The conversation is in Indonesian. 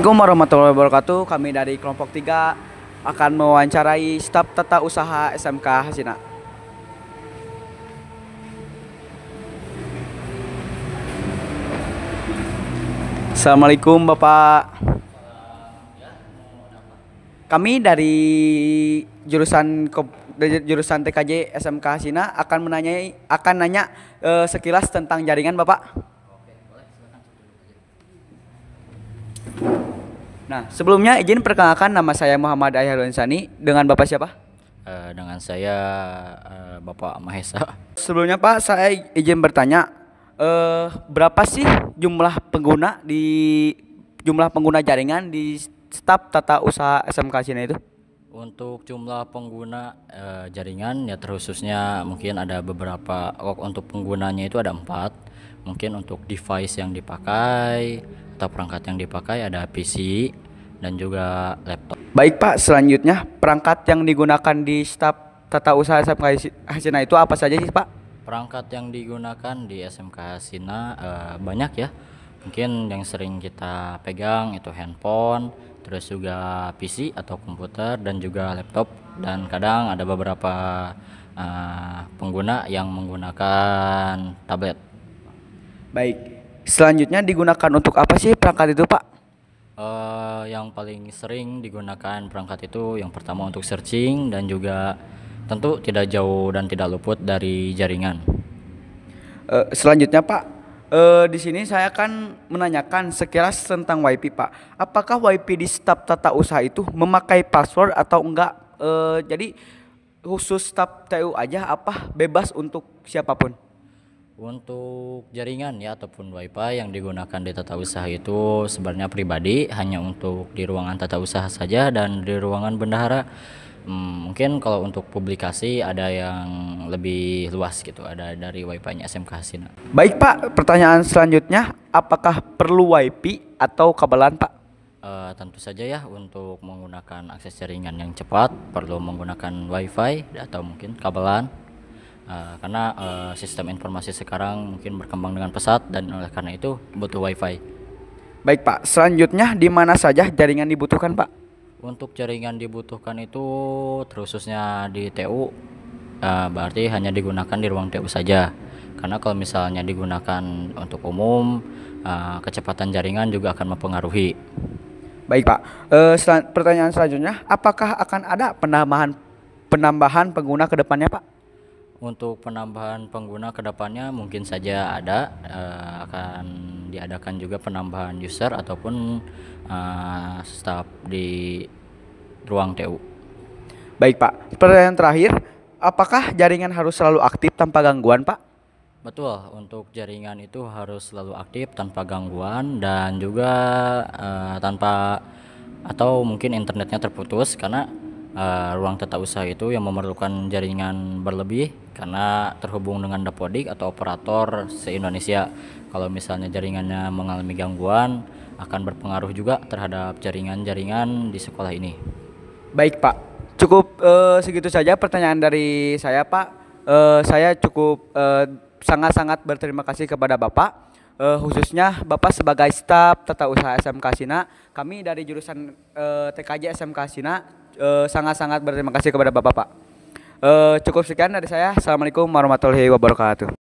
Assalamualaikum warahmatullahi wabarakatuh. Kami dari kelompok 3 akan mewawancarai staf tata usaha SMK Hasina. Assalamualaikum Bapak. Kami dari jurusan TKJ SMK Hasina akan nanya sekilas tentang jaringan Bapak. Nah, sebelumnya izin perkenalkan, nama saya Muhammad Ayharul Insani. Dengan Bapak siapa? Dengan saya Bapak Mahesa. Sebelumnya Pak, saya izin bertanya, berapa sih jumlah pengguna jaringan di staf tata usaha SMK Sina itu? Untuk jumlah pengguna jaringan ya terkhususnya mungkin ada beberapa. Untuk penggunanya itu ada 4. Mungkin untuk device yang dipakai atau perangkat yang dipakai ada PC dan juga laptop. Baik Pak, selanjutnya perangkat yang digunakan di staf tata usaha SMK Hasina itu apa saja sih Pak? Perangkat yang digunakan di SMK Hasina banyak ya. Mungkin yang sering kita pegang itu handphone, terus juga PC atau komputer dan juga laptop, dan kadang ada beberapa pengguna yang menggunakan tablet. Baik, selanjutnya digunakan untuk apa sih perangkat itu Pak? Yang paling sering digunakan perangkat itu yang pertama untuk searching dan juga tentu tidak jauh dan tidak luput dari jaringan. Selanjutnya Pak, di sini saya akan menanyakan sekilas tentang WiFi Pak. Apakah WiFi di staf tata usaha itu memakai password atau enggak? Jadi khusus staf TU aja apa bebas untuk siapapun? Untuk jaringan ya ataupun WiFi yang digunakan di tata usaha itu sebenarnya pribadi, hanya untuk di ruangan tata usaha saja dan di ruangan bendahara. Mungkin kalau untuk publikasi ada yang lebih luas gitu, ada dari WiFi-nya SMK Hasina. Baik Pak, pertanyaan selanjutnya, apakah perlu WiFi atau kabelan Pak? Tentu saja ya, untuk menggunakan akses jaringan yang cepat perlu menggunakan WiFi atau mungkin kabelan. Karena sistem informasi sekarang mungkin berkembang dengan pesat dan oleh karena itu butuh WiFi. Baik Pak, selanjutnya di mana saja jaringan dibutuhkan Pak? Untuk jaringan dibutuhkan itu terkhususnya di TU, berarti hanya digunakan di ruang TU saja. Karena kalau misalnya digunakan untuk umum, kecepatan jaringan juga akan mempengaruhi. Baik Pak, pertanyaan selanjutnya, apakah akan ada penambahan pengguna ke depannya Pak? Untuk penambahan pengguna ke depannya mungkin saja ada, akan diadakan juga penambahan user ataupun staf di ruang TU. Baik Pak, pertanyaan terakhir, apakah jaringan harus selalu aktif tanpa gangguan Pak? Betul, untuk jaringan itu harus selalu aktif tanpa gangguan dan juga tanpa atau mungkin internetnya terputus, karena ruang tata usaha itu yang memerlukan jaringan berlebih karena terhubung dengan dapodik atau operator se-Indonesia. Kalau misalnya jaringannya mengalami gangguan, akan berpengaruh juga terhadap jaringan-jaringan di sekolah ini. Baik Pak, cukup segitu saja pertanyaan dari saya Pak. Saya cukup sangat-sangat berterima kasih kepada Bapak, khususnya Bapak sebagai staf tata usaha SMK Sina. Kami dari jurusan TKJ SMK Sina sangat-sangat berterima kasih kepada Bapak Pak. Cukup sekian dari saya. Assalamualaikum warahmatullahi wabarakatuh.